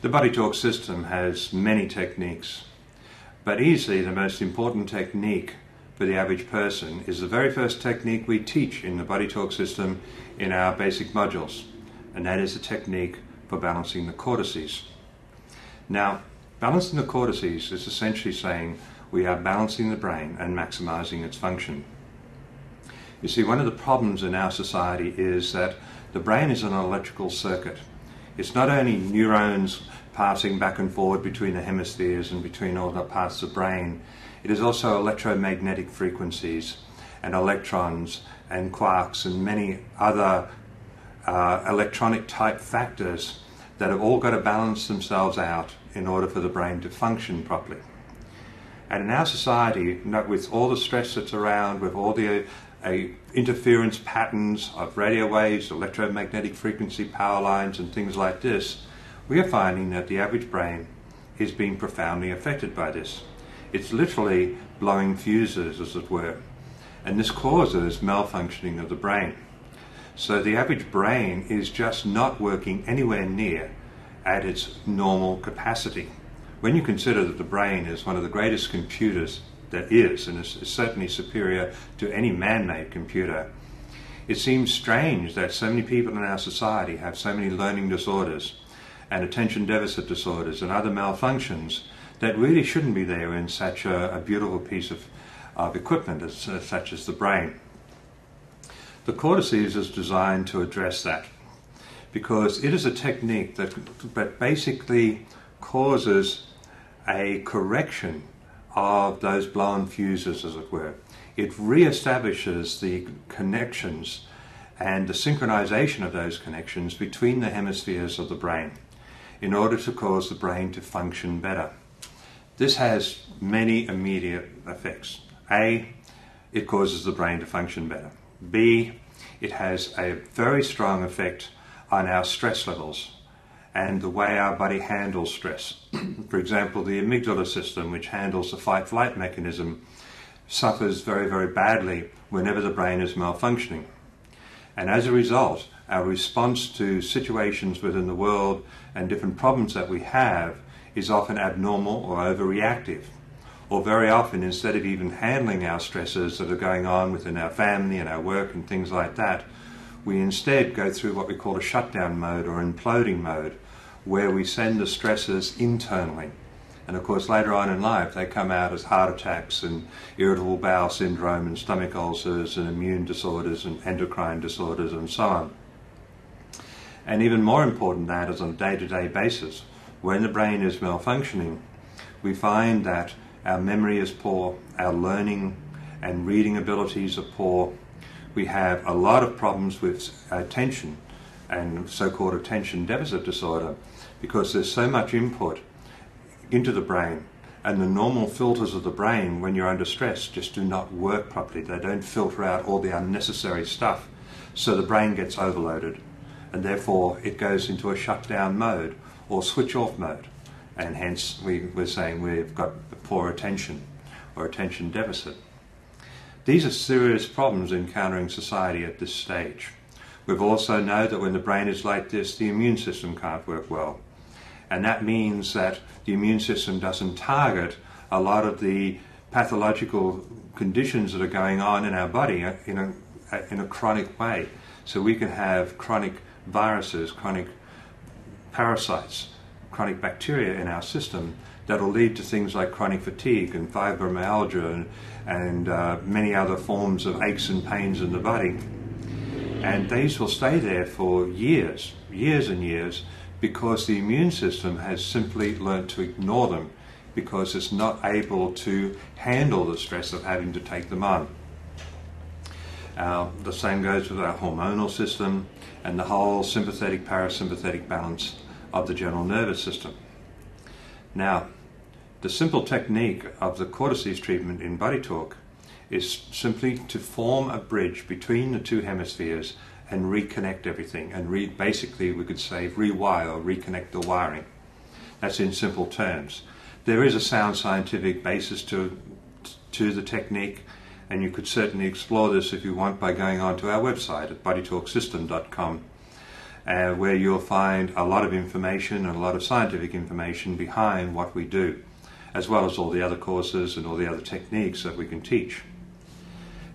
The BodyTalk system has many techniques, but easily the most important technique for the average person is the very first technique we teach in the BodyTalk system in our basic modules, and that is the technique for balancing the cortices. Now, balancing the cortices is essentially saying we are balancing the brain and maximizing its function. You see, one of the problems in our society is that the brain is an electrical circuit. It's not only neurons passing back and forward between the hemispheres and between all the parts of the brain, it is also electromagnetic frequencies and electrons and quarks and many other electronic type factors that have all got to balance themselves out in order for the brain to function properly. And in our society, with all the stress that's around, with all the interference patterns of radio waves, electromagnetic frequency power lines and things like this, we are finding that the average brain is being profoundly affected by this. It's literally blowing fuses, as it were, and this causes malfunctioning of the brain. So the average brain is just not working anywhere near at its normal capacity. When you consider that the brain is one of the greatest computers that is, and is certainly superior to any man-made computer, it seems strange that so many people in our society have so many learning disorders and attention deficit disorders and other malfunctions that really shouldn't be there in such a beautiful piece of equipment such as the brain. The Cortices is designed to address that because it is a technique that basically causes a correction of those blown fuses, as it were. It reestablishes the connections and the synchronization of those connections between the hemispheres of the brain in order to cause the brain to function better. This has many immediate effects. A, it causes the brain to function better. B, it has a very strong effect on our stress levels and the way our body handles stress. For example, the amygdala system, which handles the fight-flight mechanism, suffers very, very badly whenever the brain is malfunctioning. And as a result, our response to situations within the world and different problems that we have is often abnormal or overreactive. Or very often, instead of even handling our stresses that are going on within our family and our work and things like that, we instead go through what we call a shutdown mode or imploding mode, where we send the stresses internally. And of course, later on in life, they come out as heart attacks and irritable bowel syndrome and stomach ulcers and immune disorders and endocrine disorders and so on. And even more important than that is on a day-to-day basis, when the brain is malfunctioning, we find that our memory is poor, our learning and reading abilities are poor. We have a lot of problems with attention and so-called attention deficit disorder because there's so much input into the brain, and the normal filters of the brain when you're under stress just do not work properly. They don't filter out all the unnecessary stuff, so the brain gets overloaded, and therefore it goes into a shutdown mode or switch off mode, and hence we're saying we've got poor attention or attention deficit. These are serious problems encountering society at this stage. We've also know that when the brain is like this, the immune system can't work well. And that means that the immune system doesn't target a lot of the pathological conditions that are going on in our body in a chronic way. So we can have chronic viruses, chronic parasites, chronic bacteria in our system that will lead to things like chronic fatigue and fibromyalgia and many other forms of aches and pains in the body. And these will stay there for years and years, because the immune system has simply learned to ignore them because it's not able to handle the stress of having to take them on. The same goes with our hormonal system and the whole sympathetic parasympathetic balance of the general nervous system. Now, the simple technique of the Cortices treatment in BodyTalk is simply to form a bridge between the two hemispheres and reconnect everything, and basically we could say rewire or reconnect the wiring. That's in simple terms. There is a sound scientific basis to the technique, and you could certainly explore this if you want by going on to our website at BodyTalkSystem.com where you'll find a lot of information and a lot of scientific information behind what we do, as well as all the other courses and all the other techniques that we can teach.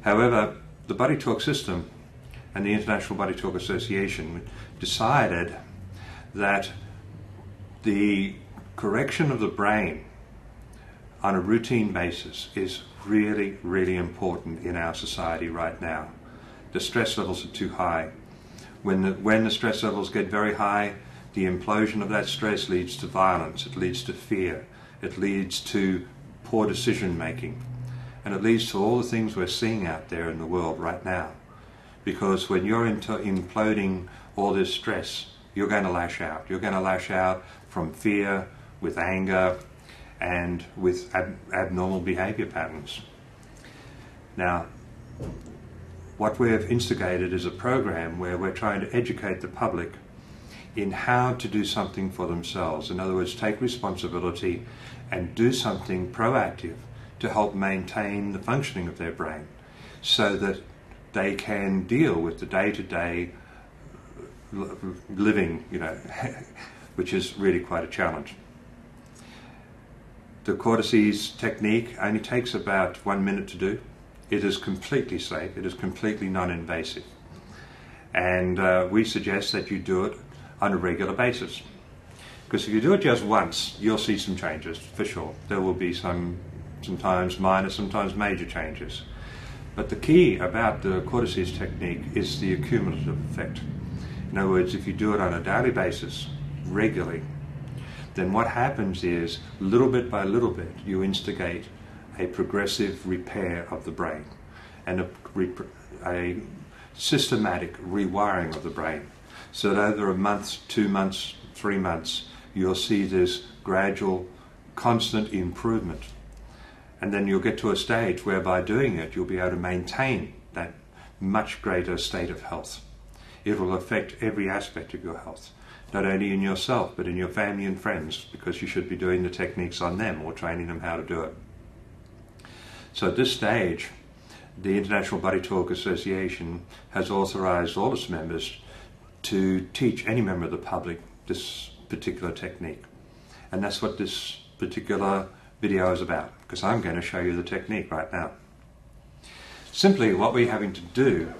However, the BodyTalk system and the International BodyTalk Association decided that the correction of the brain on a routine basis is really, really important in our society right now. The stress levels are too high. When the stress levels get very high, the implosion of that stress leads to violence, it leads to fear, it leads to poor decision making, and it leads to all the things we're seeing out there in the world right now. Because when you're imploding all this stress, you're going to lash out. You're going to lash out from fear, with anger, and with abnormal behavior patterns. Now, what we've instigated is a program where we're trying to educate the public in how to do something for themselves. In other words, take responsibility and do something proactive to help maintain the functioning of their brain so that they can deal with the day-to-day living, which is really quite a challenge. The Cortices technique only takes about 1 minute to do. It is completely safe, it is completely non-invasive. And we suggest that you do it on a regular basis. Because if you do it just once, you'll see some changes, for sure. There will be sometimes minor, sometimes major changes. But the key about the Cortices technique is the accumulative effect. In other words, if you do it on a daily basis, regularly, then what happens is, little bit by little bit, you instigate a progressive repair of the brain and a systematic rewiring of the brain. So that over a month, 2 months, 3 months, you'll see this gradual, constant improvement. And then you'll get to a stage where by doing it, you'll be able to maintain that much greater state of health. It will affect every aspect of your health, not only in yourself, but in your family and friends, because you should be doing the techniques on them or training them how to do it. So at this stage, the International BodyTalk Association has authorized all its members to teach any member of the public this particular technique. And that's what this particular video is about, because I'm going to show you the technique right now. Simply, what we're having to do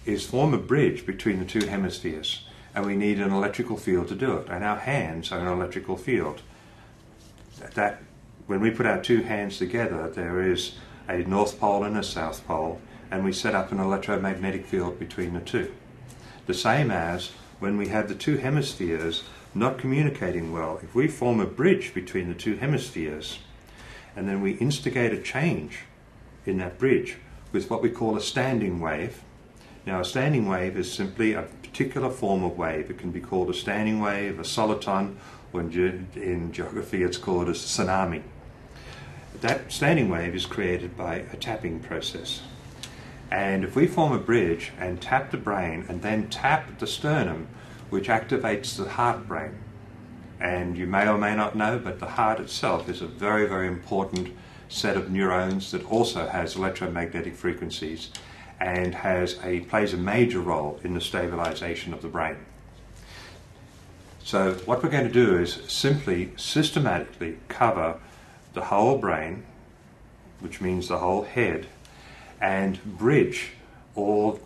is form a bridge between the two hemispheres, and we need an electrical field to do it, and our hands are an electrical field. When we put our two hands together, there is a north pole and a south pole, and we set up an electromagnetic field between the two. The same as when we have the two hemispheres not communicating well. If we form a bridge between the two hemispheres, and then we instigate a change in that bridge with what we call a standing wave. Now, a standing wave is simply a particular form of wave. It can be called a standing wave, a soliton, or in geography it's called a tsunami. That standing wave is created by a tapping process. And if we form a bridge and tap the brain and then tap the sternum, which activates the heart brain, and you may or may not know, but the heart itself is a very, very important set of neurons that also has electromagnetic frequencies and plays a major role in the stabilization of the brain. So what we're going to do is simply systematically cover the whole brain, which means the whole head, and bridge all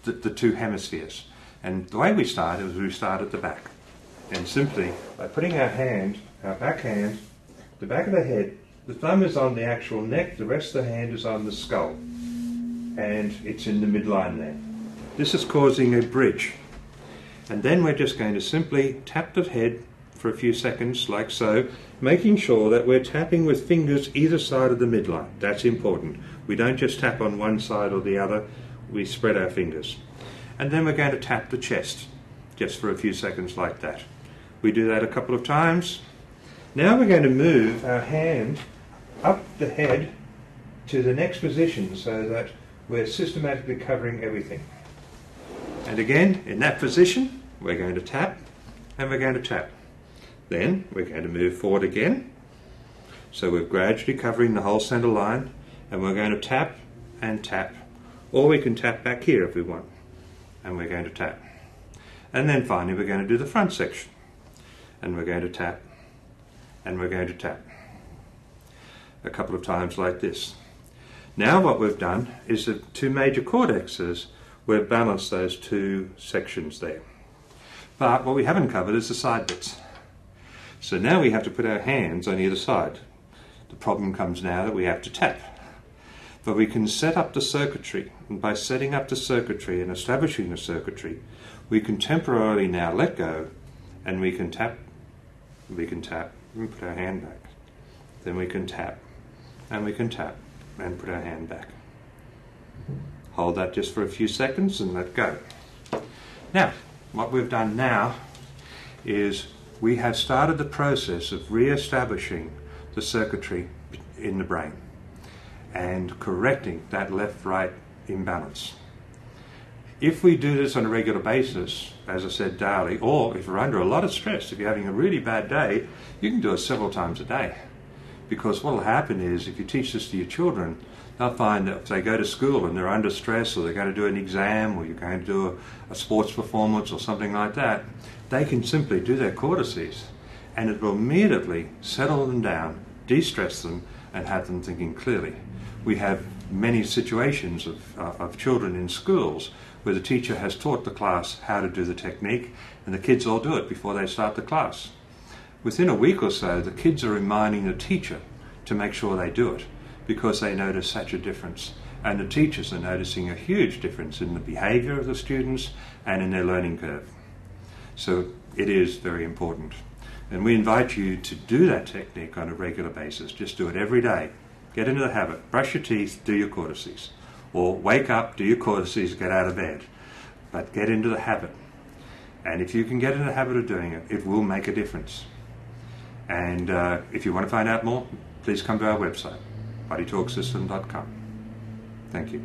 the two hemispheres. And the way we start is we start at the back. And simply by putting our back hand, the back of the head, the thumb is on the actual neck, the rest of the hand is on the skull. And it's in the midline there. This is causing a bridge. And then we're just going to simply tap the head for a few seconds, like so, making sure that we're tapping with fingers either side of the midline. That's important. We don't just tap on one side or the other, we spread our fingers. And then we're going to tap the chest, just for a few seconds like that. We do that a couple of times. Now we're going to move our hand up the head to the next position so that we're systematically covering everything. And again, in that position, we're going to tap and we're going to tap. Then we're going to move forward again. So we're gradually covering the whole center line, and we're going to tap and tap. Or we can tap back here if we want. And we're going to tap. And then finally we're going to do the front section. And we're going to tap, and we're going to tap. A couple of times like this. Now what we've done is the two major cortices, we've balanced those two sections there. But what we haven't covered is the side bits. So now we have to put our hands on either side. The problem comes now that we have to tap. But we can set up the circuitry, and by setting up the circuitry and establishing the circuitry, we can temporarily now let go, and we can tap, and put our hand back. Then we can tap, and we can tap, and put our hand back. Hold that just for a few seconds and let go. Now, what we've done now is we have started the process of re-establishing the circuitry in the brain and correcting that left-right imbalance. If we do this on a regular basis, as I said, daily, or if we're under a lot of stress, if you're having a really bad day, you can do it several times a day. Because what will happen is, if you teach this to your children, they'll find that if they go to school and they're under stress, or they're going to do an exam, or you're going to do a sports performance or something like that, they can simply do their cortices, and it will immediately settle them down, de-stress them, and have them thinking clearly. We have many situations of children in schools where the teacher has taught the class how to do the technique, and the kids all do it before they start the class. Within a week or so, the kids are reminding the teacher to make sure they do it, because they notice such a difference. And the teachers are noticing a huge difference in the behavior of the students and in their learning curve. So it is very important. And we invite you to do that technique on a regular basis. Just do it every day. Get into the habit. Brush your teeth, do your cortices. Or wake up, do your cortices, get out of bed. But get into the habit. And if you can get in the habit of doing it, it will make a difference. And if you want to find out more, please come to our website, BodyTalkSystem.com. Thank you.